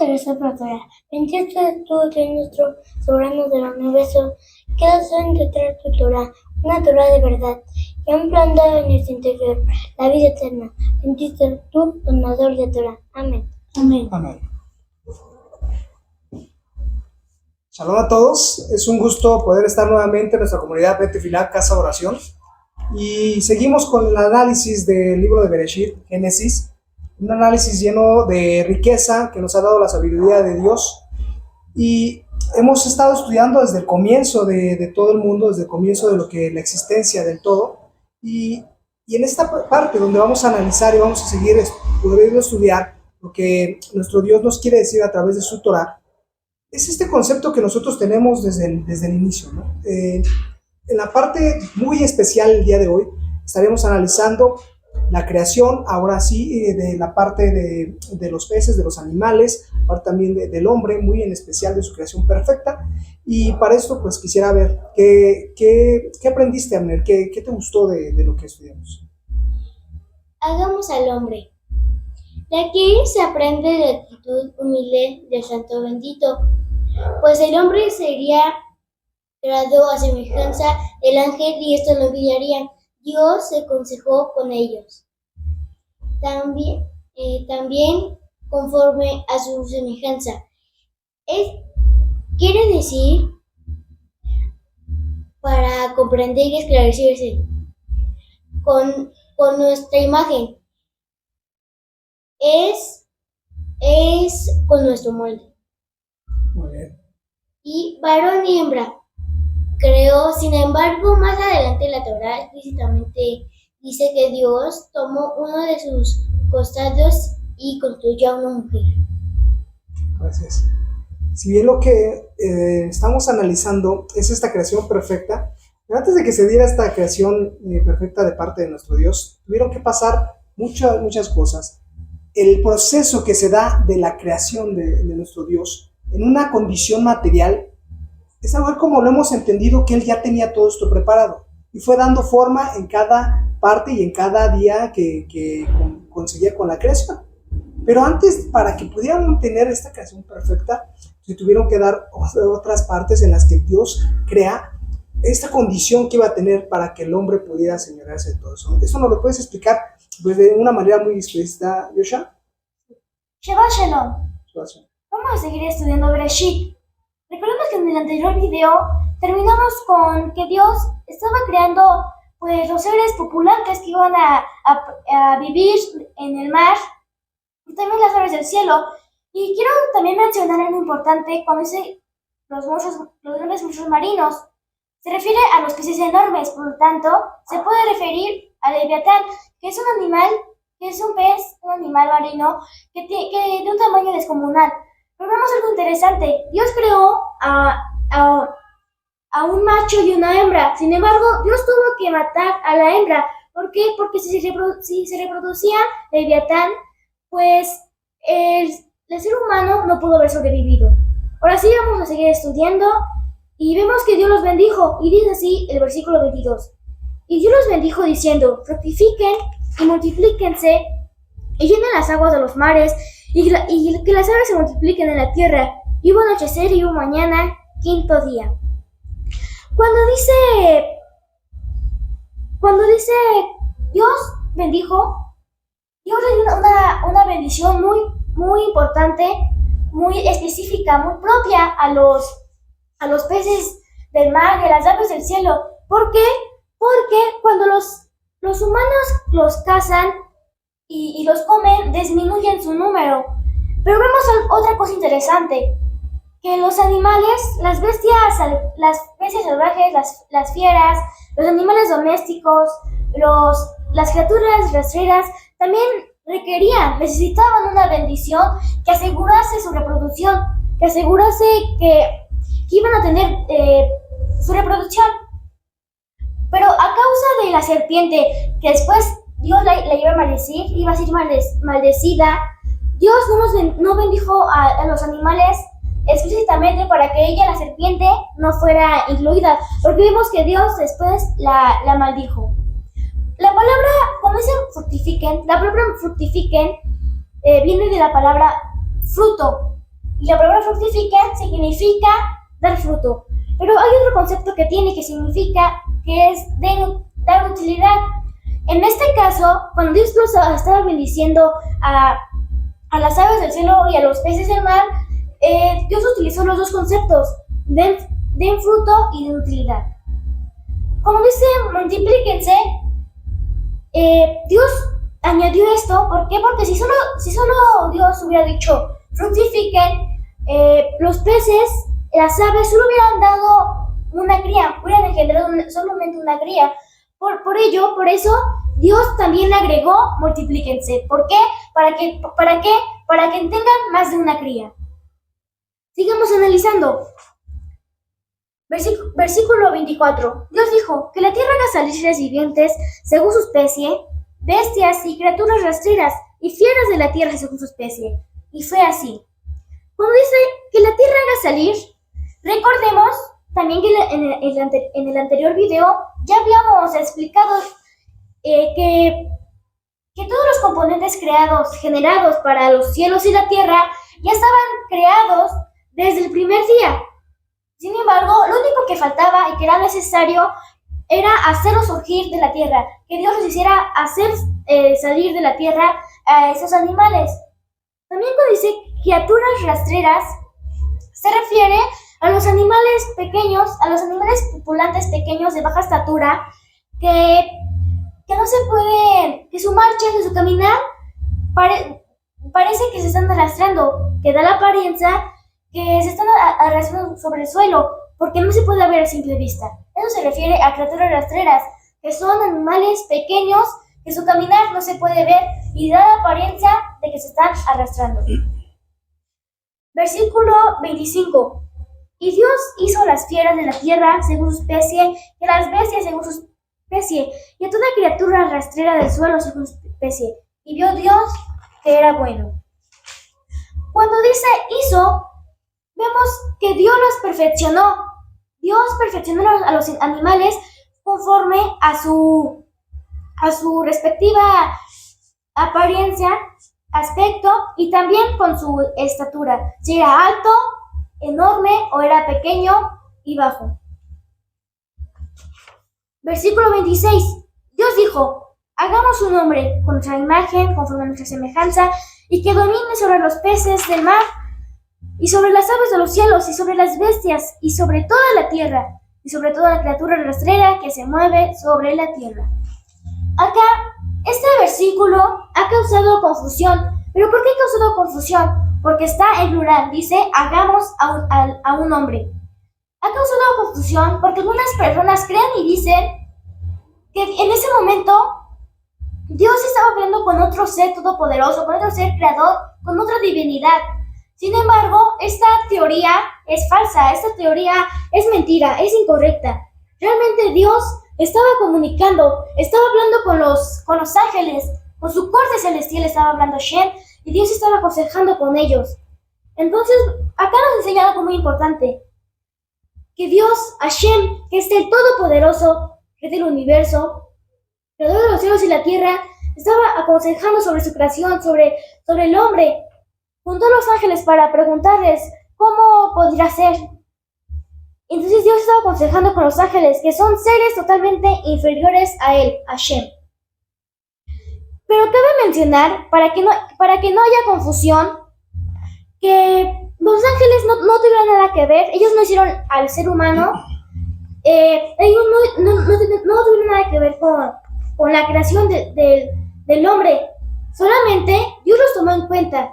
celeste protectora, bendito tú de nuestro soberano del universo, que has de traer tu Torah, una Torah de verdad, y han plantado en nuestro interior la vida eterna. Bendito tú, donador de Torah. Amén. Amén. Amén. Shalom a todos, es un gusto poder estar nuevamente en nuestra comunidad Bet Tefilá, Casa de Oración, y seguimos con el análisis del libro de Bereshit, Génesis, un análisis lleno de riqueza que nos ha dado la sabiduría de Dios, y hemos estado estudiando desde el comienzo de todo el mundo, desde el comienzo de lo que la existencia del todo, y en esta parte donde vamos a analizar y vamos a seguir pudiendo estudiar lo que nuestro Dios nos quiere decir a través de su Torah, es este concepto que nosotros tenemos desde el inicio, ¿no? En la parte muy especial el día de hoy estaremos analizando la creación, ahora sí, de la parte de los peces, de los animales, parte también del hombre, muy en especial de su creación perfecta. Y para esto pues quisiera ver qué aprendiste, Amner, qué te gustó de lo que estudiamos. Hagamos al hombre. De aquí se aprende la actitud humilde del Santo Bendito, pues el hombre sería creado a semejanza del ángel y esto lo olvidarían. Dios se aconsejó con ellos. También conforme a su semejanza. Quiere decir para comprender y esclarecerse con nuestra imagen. Es con nuestro molde. Muy bien. Y varón y hembra creó. Sin embargo, más adelante la Torá explícitamente dice que Dios tomó uno de sus costados y construyó a una mujer. Gracias. Si bien lo que estamos analizando es esta creación perfecta, pero antes de que se diera esta creación perfecta de parte de nuestro Dios, tuvieron que pasar muchas cosas. El proceso que se da de la creación de nuestro Dios en una condición material es algo como lo hemos entendido, que Él ya tenía todo esto preparado y fue dando forma en cada parte y en cada día que conseguía con la creación. Pero antes, para que pudieran tener esta creación perfecta, se tuvieron que dar otras partes en las que Dios crea esta condición que iba a tener para que el hombre pudiera señorearse de todo eso. ¿Eso nos lo puedes explicar pues, de una manera muy explícita, Yosha? Shabbat Shalom. Vamos a seguir estudiando Bereshit. Recordemos que en el anterior video terminamos con que Dios estaba creando pues los seres populantes que iban a vivir en el mar y también las aves del cielo. Y quiero también mencionar algo importante cuando dice los grandes monstruos marinos. Se refiere a los peces enormes, por lo tanto, se puede referir al Leviatán, que es un animal, que es un pez, un animal marino, que de un tamaño descomunal. Pero vemos algo interesante. Dios creó a un macho y una hembra. Sin embargo, Dios tuvo que matar a la hembra. ¿Por qué? Porque si se reproducía Leviatán, pues el ser humano no pudo haber sobrevivido. Ahora sí vamos a seguir estudiando y vemos que Dios los bendijo. Y dice así el versículo 22. Y Dios los bendijo diciendo: fructifiquen y multiplíquense y llenen las aguas de los mares y que las aves se multipliquen en la tierra. Y hubo anochecer y hubo mañana, quinto día. Cuando dice Dios bendijo, Dios le dio una bendición muy importante, muy específica, muy propia a los peces del mar y a las aves del cielo. ¿Por qué? Porque cuando los humanos los cazan y los comen, disminuyen su número. Pero vemos otra cosa interesante, que los animales, las bestias, las bestias salvajes, las fieras, los animales domésticos, las criaturas rastreras, también necesitaban una bendición que asegurase su reproducción, que asegurase que iban a tener su reproducción. Pero a causa de la serpiente, que después Dios la iba a maldecir, iba a ser maldecida, Dios no bendijo a los animales explícitamente para que ella, la serpiente, no fuera incluida, porque vimos que Dios después la maldijo. La palabra, cuando dice fructifiquen, la palabra fructifiquen viene de la palabra fruto. Y la palabra fructificar significa dar fruto. Pero hay otro concepto que tiene que significa que es dar utilidad. En este caso, cuando Dios los estaba bendiciendo a las aves del cielo y a los peces del mar, Dios utilizó los dos conceptos, den fruto y de utilidad. Como dice, multiplíquense, Dios añadió esto. ¿Por qué? Porque si solo Dios hubiera dicho fructifiquen, los peces, las aves solo hubieran dado una cría, hubieran engendrado solamente una cría. Por eso Dios también agregó multiplíquense. ¿Por qué? ¿Para que tengan más de una cría? Sigamos analizando. Versículo 24. Dios dijo que la tierra haga salir seres vivientes según su especie, bestias y criaturas rastreras, y fieras de la tierra según su especie. Y fue así. Cuando dice que la tierra haga salir, recordemos también que en el anterior video ya habíamos explicado que todos los componentes generados para los cielos y la tierra ya estaban creados desde el primer día. Sin embargo, lo único que faltaba y que era necesario era hacerlos surgir de la tierra, que Dios los hiciera hacer salir de la tierra a esos animales. También cuando dice criaturas rastreras, se refiere a los animales pequeños, a los animales pupulantes pequeños de baja estatura, que no se pueden, que su marcha, que su caminar parece que se están arrastrando, que da la apariencia que se están arrastrando sobre el suelo, porque no se puede ver a simple vista. Eso se refiere a criaturas rastreras, que son animales pequeños, que su caminar no se puede ver y da la apariencia de que se están arrastrando. Versículo 25. Y Dios hizo las fieras de la tierra según su especie, y las bestias según su especie, y a toda criatura rastrera del suelo según su especie. Y vio Dios que era bueno. Cuando dice hizo, vemos que Dios los perfeccionó. Dios perfeccionó a los animales conforme a su respectiva apariencia, aspecto y también con su estatura. Si era alto, enorme o era pequeño y bajo. Versículo 26. Dios dijo: hagamos un hombre con nuestra imagen, conforme a nuestra semejanza, y que domine sobre los peces del mar, y sobre las aves de los cielos, y sobre las bestias, y sobre toda la tierra, y sobre toda la criatura rastrera que se mueve sobre la tierra. Acá, este versículo ha causado confusión. ¿Pero por qué ha causado confusión? Porque está en plural, dice hagamos a un hombre. Ha causado confusión porque algunas personas creen y dicen que en ese momento Dios estaba hablando con otro ser todopoderoso, con otro ser creador, con otra divinidad. Sin embargo, esta teoría es falsa, esta teoría es mentira, es incorrecta. Realmente Dios estaba comunicando, estaba hablando con los ángeles, con su corte celestial estaba hablando Shem, y Dios estaba aconsejando con ellos. Entonces, acá nos enseña algo muy importante, que Dios, Hashem, que es el Todopoderoso, que es del universo, creador de los cielos y la tierra, estaba aconsejando sobre su creación, sobre el hombre, junto a los ángeles para preguntarles cómo podría ser. Entonces Dios estaba aconsejando con los ángeles, que son seres totalmente inferiores a él, a Hashem. Pero cabe mencionar, para que no haya confusión, que los ángeles no tuvieron nada que ver, ellos no hicieron al ser humano, ellos no tuvieron nada que ver con la creación del hombre, solamente Dios los tomó en cuenta.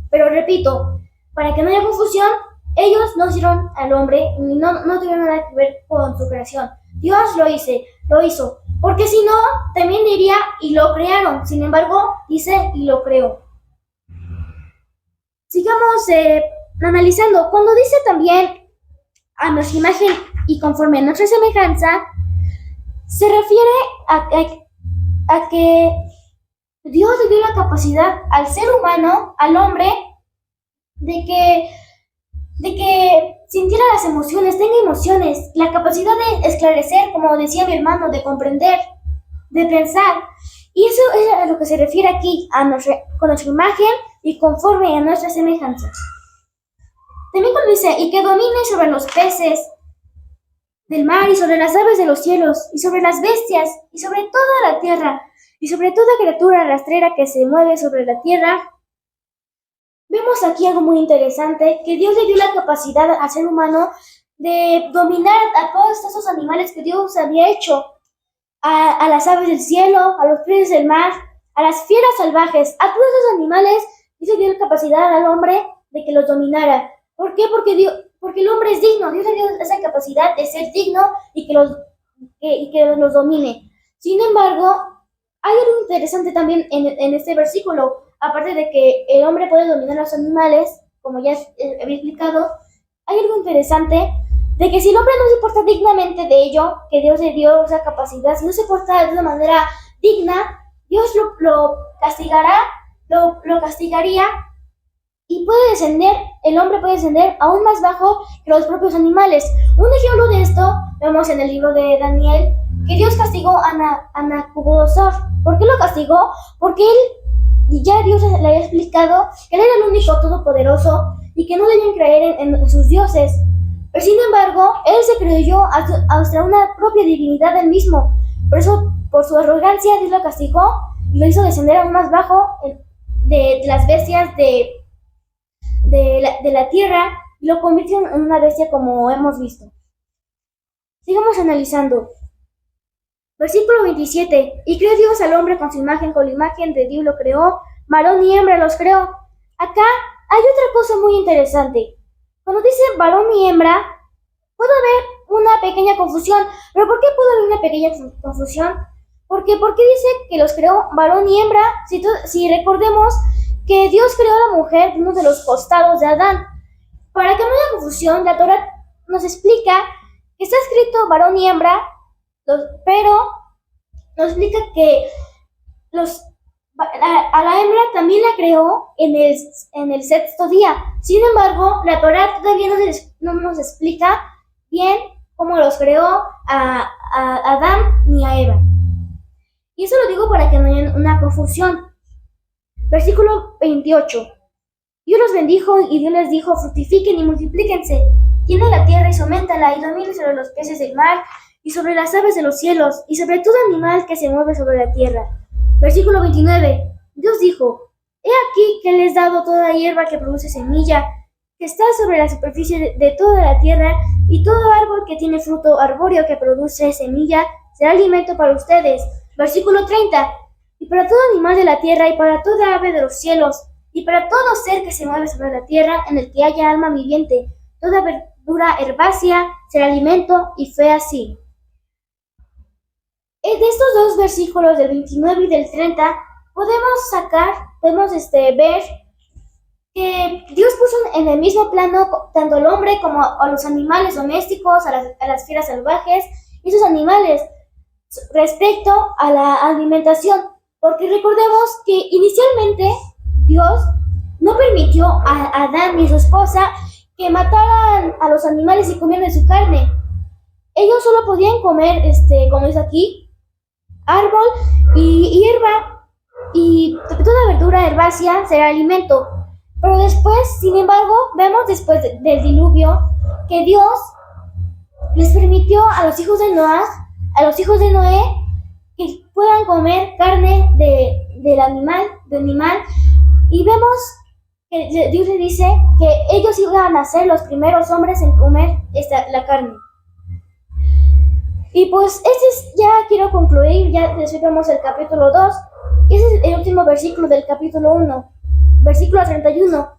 Pero repito, para que no haya confusión, ellos no hicieron al hombre y no tuvieron nada que ver con su creación. Dios lo hizo, porque si no, también diría y lo crearon. Sin embargo, dice y lo creó. Sigamos analizando. Cuando dice también a nuestra imagen y conforme a nuestra semejanza, se refiere a que Dios le dio la capacidad al ser humano, al hombre, de que sintiera las emociones, tenga emociones, la capacidad de esclarecer, como decía mi hermano, de comprender, de pensar. Y eso es a lo que se refiere aquí, con nuestra imagen y conforme a nuestra semejanza. También cuando dice, y que domine sobre los peces del mar y sobre las aves de los cielos y sobre las bestias y sobre toda la tierra y sobre toda criatura rastrera que se mueve sobre la tierra. Vemos aquí algo muy interesante, que Dios le dio la capacidad al ser humano de dominar a todos esos animales que Dios había hecho, a las aves del cielo, a los peces del mar, a las fieras salvajes, a todos esos animales. Dios le dio la capacidad al hombre de que los dominara. ¿Por qué? Porque el hombre es digno. Dios le dio esa capacidad de ser digno y que los domine. Sin embargo, hay algo interesante también en este versículo. Aparte de que el hombre puede dominar a los animales, como ya había explicado, hay algo interesante de que si el hombre no se porta dignamente de ello, que Dios le dio esa capacidad, si no se porta de una manera digna, Dios lo castigará, lo castigaría y el hombre puede descender aún más bajo que los propios animales. Un ejemplo de esto vemos en el libro de Daniel, que Dios castigó a Nabucodonosor. ¿Por qué lo castigó? Porque ya Dios le había explicado que él era el único todopoderoso y que no debían creer en sus dioses. Pero sin embargo, él se creyó hasta una propia divinidad del mismo. Por eso, por su arrogancia, Dios lo castigó y lo hizo descender aún más bajo de las bestias de la tierra y lo convirtió en una bestia como hemos visto. Sigamos analizando. Versículo 27. Y creó Dios al hombre con su imagen, con la imagen de Dios lo creó, varón y hembra los creó. Acá hay otra cosa muy interesante. Cuando dice varón y hembra, puede haber una pequeña confusión. ¿Pero por qué puede haber una pequeña confusión? ¿Por qué dice que los creó varón y hembra? Si recordemos que Dios creó a la mujer de uno de los costados de Adán. Para que no haya confusión, la Torá nos explica que está escrito varón y hembra, pero nos explica que a la hembra también la creó en el sexto día. Sin embargo, la Torá todavía no nos explica bien cómo los creó a Adán ni a Eva. Y eso lo digo para que no haya una confusión. Versículo 28. Dios los bendijo y Dios les dijo, fructifiquen y multiplíquense, llenen la tierra y soméntala y dominen sobre los peces del mar y sobre las aves de los cielos y sobre todo animal que se mueve sobre la tierra. Versículo 29. Dios dijo, he aquí que les he dado toda hierba que produce semilla, que está sobre la superficie de toda la tierra, y todo árbol que tiene fruto arbóreo que produce semilla será alimento para ustedes. Versículo 30. Y para todo animal de la tierra, y para toda ave de los cielos, y para todo ser que se mueve sobre la tierra, en el que haya alma viviente, toda verdura herbácea será alimento, y fue así. De estos dos versículos, del 29 y del 30, podemos ver que Dios puso en el mismo plano tanto al hombre como a los animales domésticos, a las fieras salvajes y sus animales respecto a la alimentación. Porque recordemos que inicialmente Dios no permitió a Adán y su esposa que mataran a los animales y comieran de su carne. Ellos solo podían comer, como dice aquí, árbol y hierba, y toda verdura herbácea será alimento. Pero después, sin embargo, vemos después del diluvio que Dios les permitió a los hijos de Noé, que puedan comer carne del animal, y vemos que Dios le dice que ellos iban a ser los primeros hombres en comer la carne. Y pues ya quiero concluir, ya después vemos el capítulo 2, y ese es el último versículo del capítulo 1, versículo 31.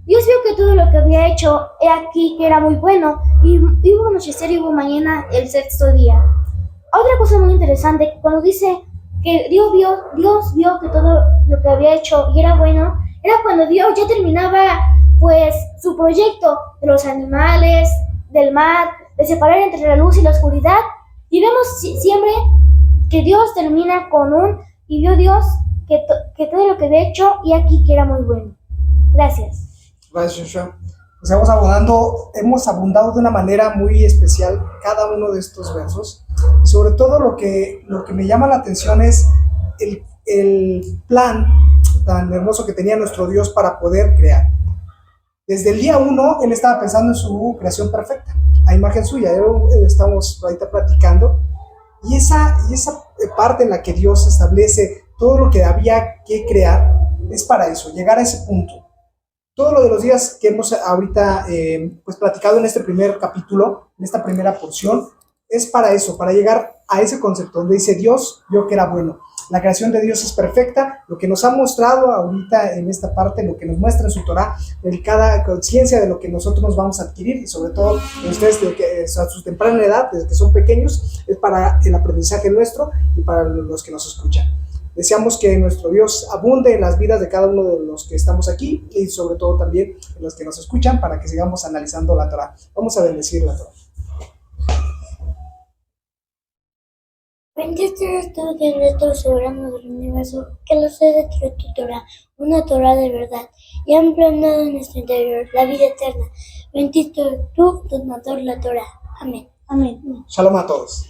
Dios vio que todo lo que había hecho, he aquí que era muy bueno, y hubo anochecer y hubo mañana el sexto día. Otra cosa muy interesante, cuando dice que Dios vio que todo lo que había hecho y era bueno, era cuando Dios ya terminaba pues su proyecto de los animales, del mar, de separar entre la luz y la oscuridad. Y vemos siempre que Dios termina y vio Dios que todo lo que había hecho y aquí que era muy bueno. Gracias. Gracias, Joshua. Pues hemos abundado de una manera muy especial cada uno de estos versos. Y sobre todo lo que me llama la atención es el plan tan hermoso que tenía nuestro Dios para poder crear. Desde el día 1, él estaba pensando en su creación perfecta, a imagen suya. Estamos ahorita platicando. Y esa parte en la que Dios establece todo lo que había que crear es para eso, llegar a ese punto. Todo lo de los días que hemos ahorita pues platicado en este primer capítulo, en esta primera porción, es para eso, para llegar a ese concepto donde dice Dios vio que era bueno. La creación de Dios es perfecta. Lo que nos ha mostrado ahorita en esta parte, lo que nos muestra en su Torah, en cada conciencia de lo que nosotros nos vamos a adquirir, y sobre todo en ustedes a su temprana edad, desde que son pequeños, es para el aprendizaje nuestro y para los que nos escuchan. Deseamos que nuestro Dios abunde en las vidas de cada uno de los que estamos aquí y sobre todo también en los que nos escuchan, para que sigamos analizando la Torah. Vamos a bendecir la Torah. Bendito eres tú, Dios nuestro, soberano del universo, que nos has hecho tu Torah, una Torah de verdad, y han planado en nuestro interior la vida eterna. Bendito tú, donador la Torah. Amén. Amén. Shalom a todos.